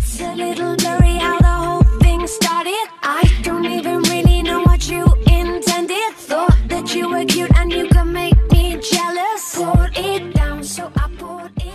It's a little blurry how the whole thing started. I don't even really know what you intended. Thought that you were cute and you could make me jealous. Poured it down, so I poured it.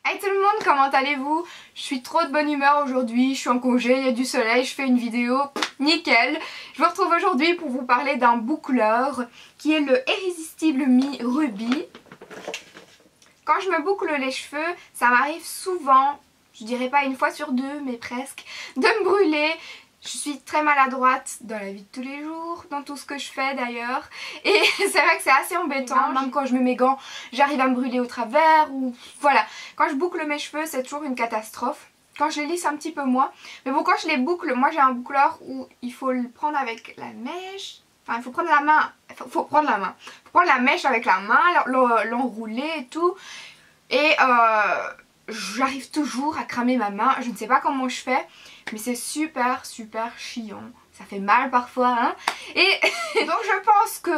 Hey tout le monde, comment allez-vous? Je suis trop de bonne humeur aujourd'hui, je suis en congé, il y a du soleil, je fais une vidéo nickel. Je vous retrouve aujourd'hui pour vous parler d'un boucleur qui est le Irrésistible Me Ruby. Quand je me boucle les cheveux, ça m'arrive souvent, je dirais pas une fois sur deux mais presque, de me brûler. Je suis très maladroite dans la vie de tous les jours, dans tout ce que je fais d'ailleurs. Et c'est vrai que c'est assez embêtant, même quand je mets mes gants, j'arrive à me brûler au travers ou voilà. Quand je boucle mes cheveux, c'est toujours une catastrophe. Quand je les lisse un petit peu moins. Mais bon, quand je les boucle, moi j'ai un boucleur où il faut le prendre avec la mèche. Enfin, il faut prendre la main. Faut prendre la main. Faut prendre la mèche avec la main, l'enrouler et tout. Et j'arrive toujours à cramer ma main. Je ne sais pas comment je fais. Mais c'est super chiant, ça fait mal parfois hein. Et donc je pense que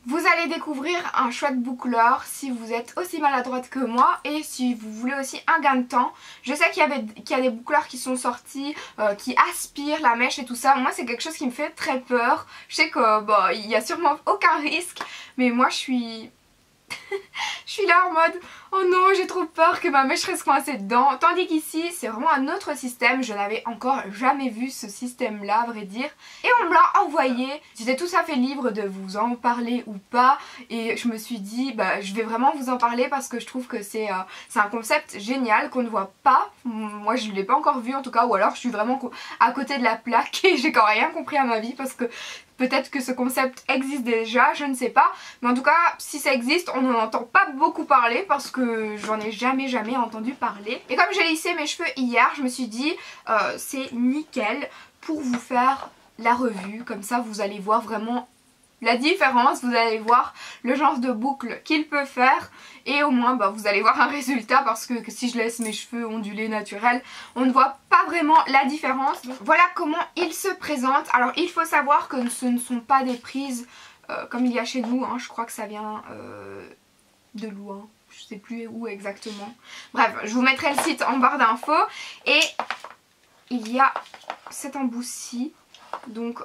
vous allez découvrir un chouette boucleur si vous êtes aussi maladroite que moi et si vous voulez aussi un gain de temps. Je sais qu'il y a des boucleurs qui sont sortis, qui aspirent la mèche et tout ça. Moi c'est quelque chose qui me fait très peur. Je sais que bon, il n'y a sûrement aucun risque, mais moi je suis... je suis là en mode oh non j'ai trop peur que ma mèche reste coincée dedans. Tandis qu'ici c'est vraiment un autre système. Je n'avais encore jamais vu ce système là à vrai dire. Et on me l'a envoyé. J'étais tout à fait libre de vous en parler ou pas. Et je me suis dit bah je vais vraiment vous en parler parce que je trouve que c'est un concept génial qu'on ne voit pas. Moi je ne l'ai pas encore vu en tout cas. Ou alors je suis vraiment à côté de la plaque et j'ai quand même rien compris à ma vie parce que peut-être que ce concept existe déjà, je ne sais pas. Mais en tout cas, si ça existe, on n'en entend pas beaucoup parler parce que j'en ai jamais entendu parler. Et comme j'ai lissé mes cheveux hier, je me suis dit c'est nickel pour vous faire la revue. Comme ça, vous allez voir vraiment la différence, vous allez voir le genre de boucle qu'il peut faire et au moins bah, vous allez voir un résultat parce que si je laisse mes cheveux ondulés naturels, on ne voit pas vraiment la différence. Donc, voilà comment il se présente. Alors il faut savoir que ce ne sont pas des prises comme il y a chez nous, hein. Je crois que ça vient de loin, je sais plus où exactement. Bref, je vous mettrai le site en barre d'infos et il y a cet embout-ci. Donc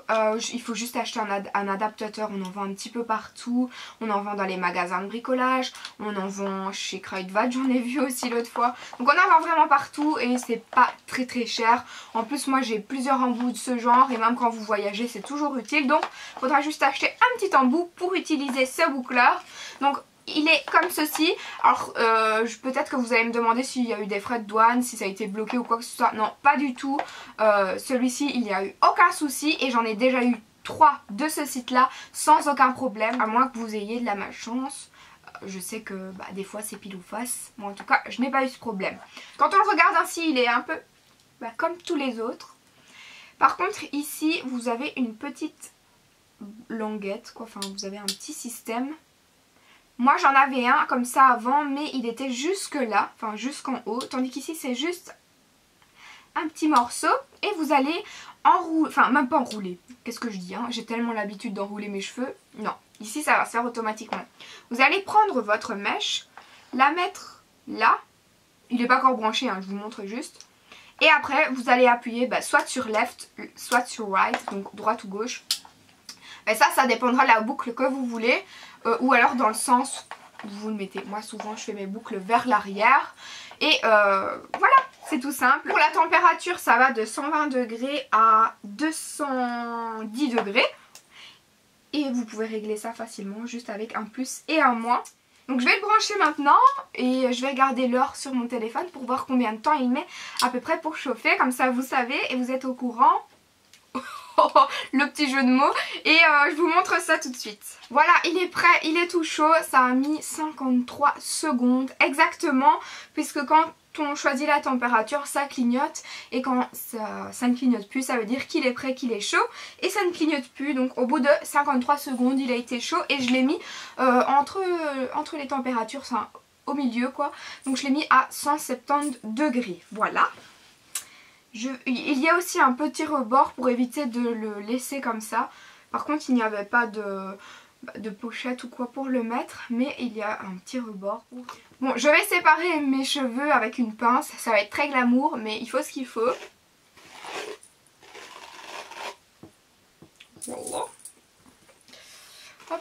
il faut juste acheter un adaptateur, on en vend un petit peu partout, on en vend dans les magasins de bricolage, on en vend chez Kruidvat, j'en ai vu aussi l'autre fois. Donc on en vend vraiment partout et c'est pas très cher. En plus moi j'ai plusieurs embouts de ce genre et même quand vous voyagez c'est toujours utile. Donc il faudra juste acheter un petit embout pour utiliser ce boucleur. Donc il est comme ceci. Alors peut-être que vous allez me demander s'il y a eu des frais de douane, si ça a été bloqué ou quoi que ce soit. Non, pas du tout. Celui-ci il n'y a eu aucun souci et j'en ai déjà eu 3 de ce site là sans aucun problème. À moins que vous ayez de la malchance. Je sais que bah, des fois c'est pile ou face. Moi en tout cas je n'ai pas eu ce problème. Quand on le regarde ainsi il est un peu bah, comme tous les autres. Par contre ici vous avez une petite languette quoi. Enfin vous avez un petit système. Moi j'en avais un comme ça avant mais il était jusque là, enfin jusqu'en haut, tandis qu'ici c'est juste un petit morceau et vous allez enrouler, enfin même pas enrouler, qu'est-ce que je dis hein, j'ai tellement l'habitude d'enrouler mes cheveux, non, ici ça va se faire automatiquement. Vous allez prendre votre mèche, la mettre là, il n'est pas encore branché hein, je vous montre juste, et après vous allez appuyer bah, soit sur left, soit sur right, donc droite ou gauche. Et ça dépendra de la boucle que vous voulez ou alors dans le sens où vous le mettez. Moi souvent je fais mes boucles vers l'arrière et voilà, c'est tout simple. Pour la température ça va de 120 degrés à 210 degrés et vous pouvez régler ça facilement juste avec un plus et un moins. Donc je vais le brancher maintenant et je vais regarder l'heure sur mon téléphone pour voir combien de temps il met à peu près pour chauffer. Comme ça vous savez et vous êtes au courant. Le petit jeu de mots et je vous montre ça tout de suite. Voilà, il est prêt, il est tout chaud, ça a mis 53 secondes exactement puisque quand on choisit la température ça clignote et quand ça ne clignote plus ça veut dire qu'il est prêt, qu'il est chaud et ça ne clignote plus. Donc au bout de 53 secondes il a été chaud et je l'ai mis entre les températures, enfin, au milieu quoi, donc je l'ai mis à 170 degrés, voilà. Il y a aussi un petit rebord pour éviter de le laisser comme ça. Par contre il n'y avait pas de pochette ou quoi pour le mettre, mais il y a un petit rebord. Bon, je vais séparer mes cheveux avec une pince, ça va être très glamour, mais il faut ce qu'il faut. Voilà. Hop.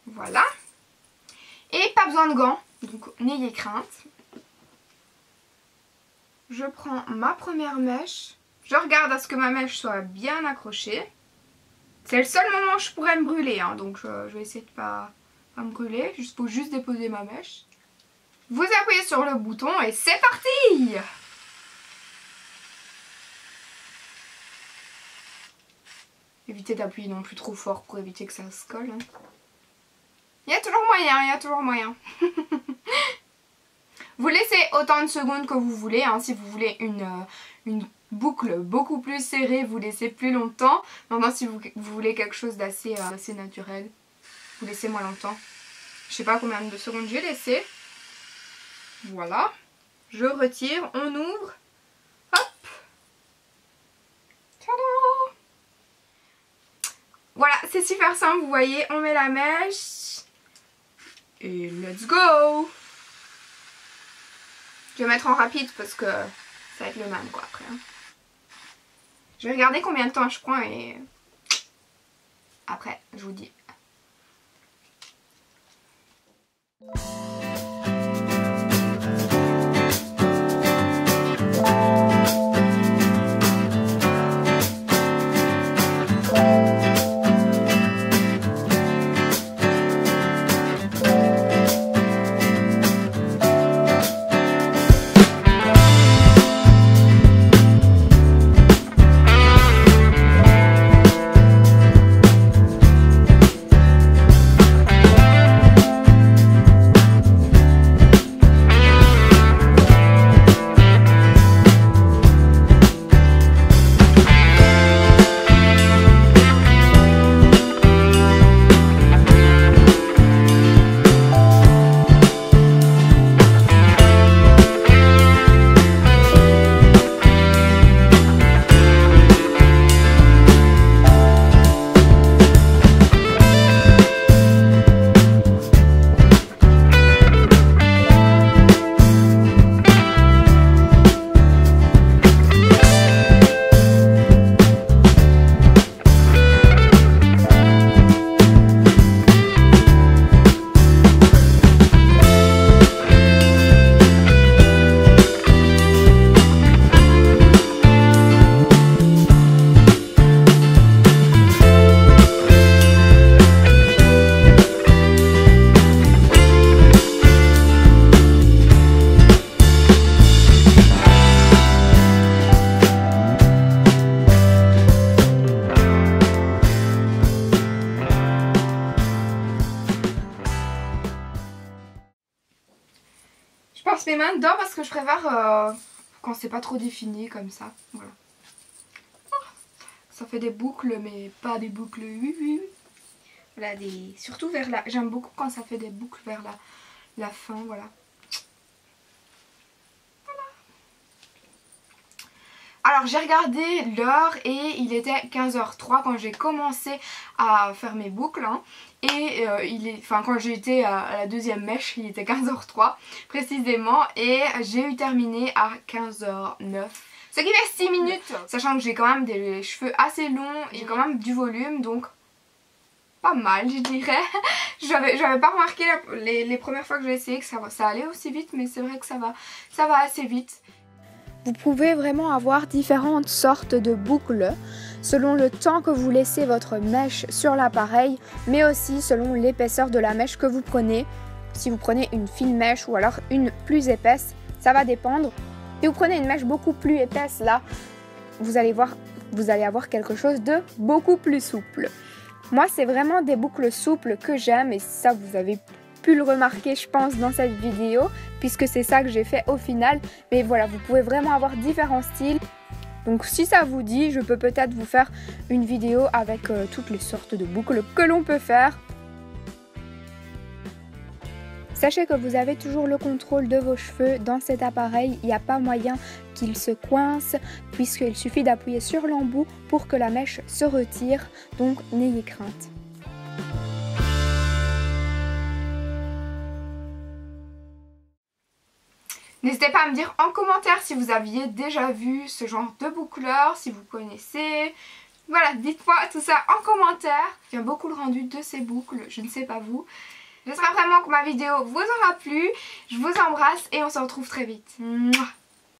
Voilà. Et pas besoin de gants, donc n'ayez crainte. Je prends ma première mèche. Je regarde à ce que ma mèche soit bien accrochée. C'est le seul moment où je pourrais me brûler, hein, donc je vais essayer de pas me brûler. Il faut juste déposer ma mèche. Vous appuyez sur le bouton et c'est parti! Évitez d'appuyer non plus trop fort pour éviter que ça se colle. Hein. Il y a toujours moyen, il y a toujours moyen. Vous laissez autant de secondes que vous voulez. Hein. Si vous voulez une boucle beaucoup plus serrée, vous laissez plus longtemps. Maintenant, si vous voulez quelque chose d'assez naturel, vous laissez moins longtemps. Je sais pas combien de secondes j'ai laissé. Voilà. Je retire, on ouvre. Hop. Tadam! Voilà, c'est super simple, vous voyez. On met la mèche. Et let's go! Je vais mettre en rapide parce que ça va être le même quoi après. Hein. Je vais regarder combien de temps je prends et après je vous dis. Je passe mes mains dedans parce que je préfère quand c'est pas trop défini comme ça. Voilà. Ça fait des boucles mais pas des boucles. Voilà, surtout vers la... J'aime beaucoup quand ça fait des boucles vers la fin, voilà. Alors j'ai regardé l'heure et il était 15h03 quand j'ai commencé à faire mes boucles. Hein. Et quand j'ai été à la deuxième mèche, il était 15h03 précisément. Et j'ai eu terminé à 15h09. Ce qui fait 6 minutes, sachant que j'ai quand même des cheveux assez longs et j'ai quand même du volume, donc pas mal je dirais. J'avais pas remarqué les premières fois que j'ai essayé que ça allait aussi vite, mais c'est vrai que ça va assez vite. Vous pouvez vraiment avoir différentes sortes de boucles selon le temps que vous laissez votre mèche sur l'appareil, mais aussi selon l'épaisseur de la mèche que vous prenez. Si vous prenez une fine mèche ou alors une plus épaisse, ça va dépendre. Si vous prenez une mèche beaucoup plus épaisse, là, vous allez avoir quelque chose de beaucoup plus souple. Moi, c'est vraiment des boucles souples que j'aime et ça, vous avez pu le remarquer, je pense, dans cette vidéo, puisque c'est ça que j'ai fait au final. Mais voilà, vous pouvez vraiment avoir différents styles. Donc si ça vous dit, je peux peut-être vous faire une vidéo avec toutes les sortes de boucles que l'on peut faire. Sachez que vous avez toujours le contrôle de vos cheveux dans cet appareil, il n'y a pas moyen qu'il se coince puisqu'il suffit d'appuyer sur l'embout pour que la mèche se retire, donc n'ayez crainte. N'hésitez pas à me dire en commentaire si vous aviez déjà vu ce genre de boucleur, si vous connaissez. Voilà, dites-moi tout ça en commentaire. J'aime beaucoup le rendu de ces boucles, je ne sais pas vous. J'espère vraiment que ma vidéo vous aura plu. Je vous embrasse et on se retrouve très vite. Mouah.